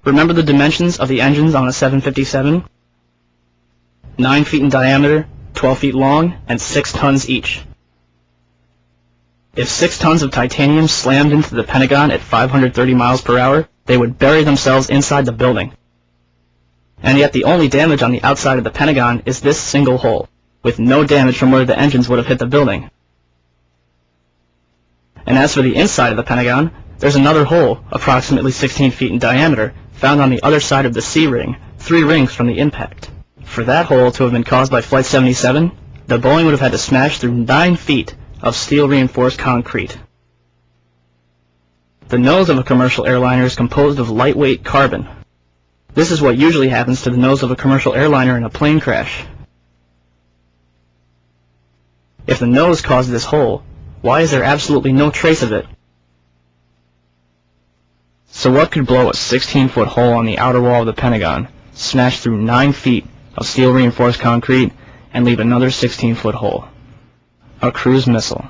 Remember the dimensions of the engines on a 757? 9 feet in diameter, 12 feet long, and 6 tons each. If 6 tons of titanium slammed into the Pentagon at 530 miles per hour, they would bury themselves inside the building. And yet the only damage on the outside of the Pentagon is this single hole, with no damage from where the engines would have hit the building. And as for the inside of the Pentagon, there's another hole, approximately 16 feet in diameter, found on the other side of the C-ring, 3 rings from the impact. For that hole to have been caused by Flight 77, the Boeing would have had to smash through 9 feet of steel-reinforced concrete. The nose of a commercial airliner is composed of lightweight carbon. This is what usually happens to the nose of a commercial airliner in a plane crash. If the nose caused this hole, why is there absolutely no trace of it? So what could blow a 16-foot hole on the outer wall of the Pentagon, smash through 9 feet of steel-reinforced concrete, and leave another 16-foot hole? A cruise missile.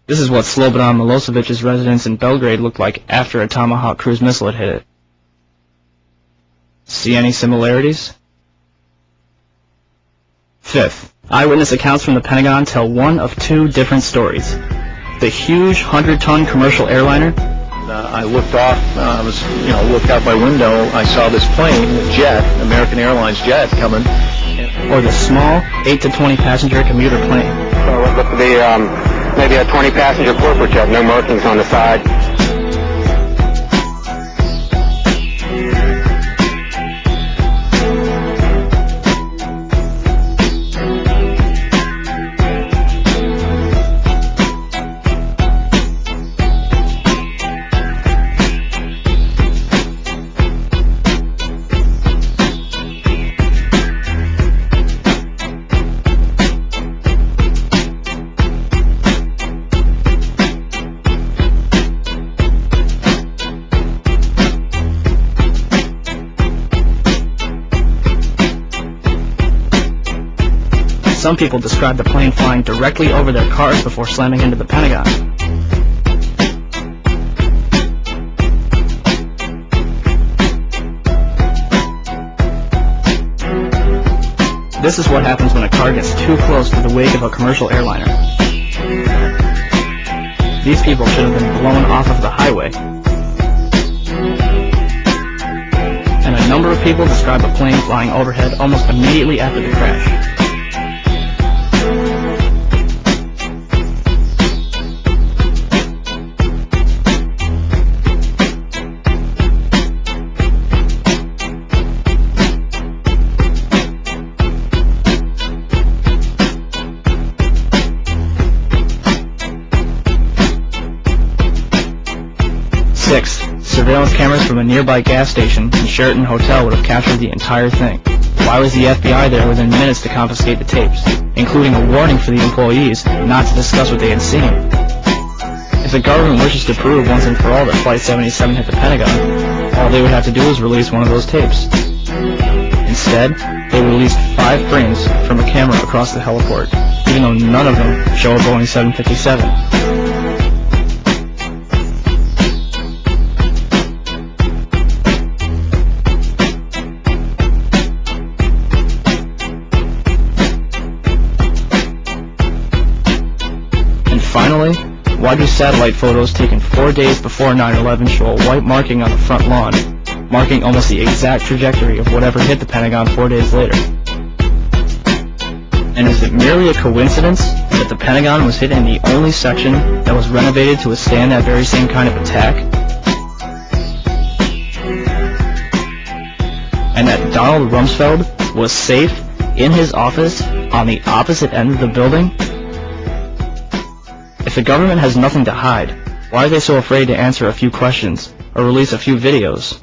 This is what Slobodan Milosevic's residence in Belgrade looked like after a Tomahawk cruise missile had hit it. See any similarities? Fifth, eyewitness accounts from the Pentagon tell one of 2 different stories. The huge 100-ton commercial airliner. I looked off, looked out my window, I saw this plane, a jet, American Airlines jet coming. Or the small 8 to 20 passenger commuter plane. So it looked to be maybe a 20 passenger corporate jet, no markings on the side. Some people describe the plane flying directly over their cars before slamming into the Pentagon. This is what happens when a car gets too close to the wake of a commercial airliner. These people should have been blown off of the highway. And a number of people describe a plane flying overhead almost immediately after the crash. 6. Surveillance cameras from a nearby gas station and Sheraton Hotel would have captured the entire thing. Why was the FBI there within minutes to confiscate the tapes, including a warning for the employees not to discuss what they had seen? If the government wishes to prove once and for all that Flight 77 hit the Pentagon, all they would have to do is release one of those tapes. Instead, they released 5 frames from a camera across the heliport, even though none of them show a Boeing 757. Finally, why do satellite photos taken 4 days before 9/11 show a white marking on the front lawn, marking almost the exact trajectory of whatever hit the Pentagon 4 days later? And is it merely a coincidence that the Pentagon was hit in the only section that was renovated to withstand that very same kind of attack? And that Donald Rumsfeld was safe in his office on the opposite end of the building? If the government has nothing to hide, why are they so afraid to answer a few questions or release a few videos?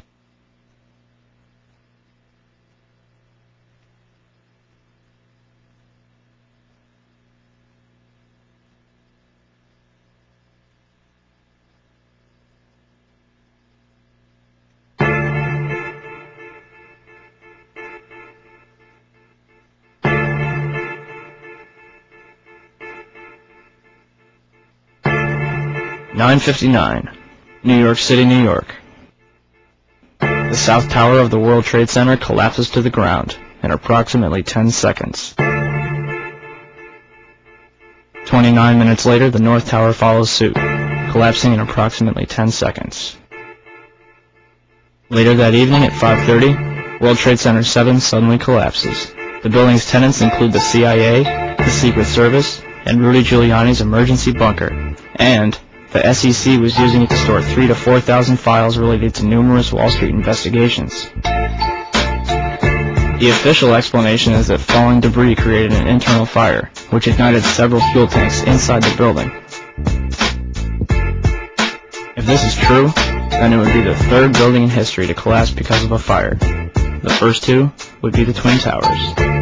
"9:59. New York City, New York. The South Tower of the World Trade Center collapses to the ground in approximately 10 seconds. 29 minutes later, the North Tower follows suit, collapsing in approximately 10 seconds. Later that evening at 5:30, World Trade Center 7 suddenly collapses. The building's tenants include the CIA, the Secret Service, and Rudy Giuliani's emergency bunker, and the SEC was using it to store 3,000 to 4,000 files related to numerous Wall Street investigations. The official explanation is that falling debris created an internal fire, which ignited several fuel tanks inside the building. If this is true, then it would be the third building in history to collapse because of a fire. The first two would be the Twin Towers.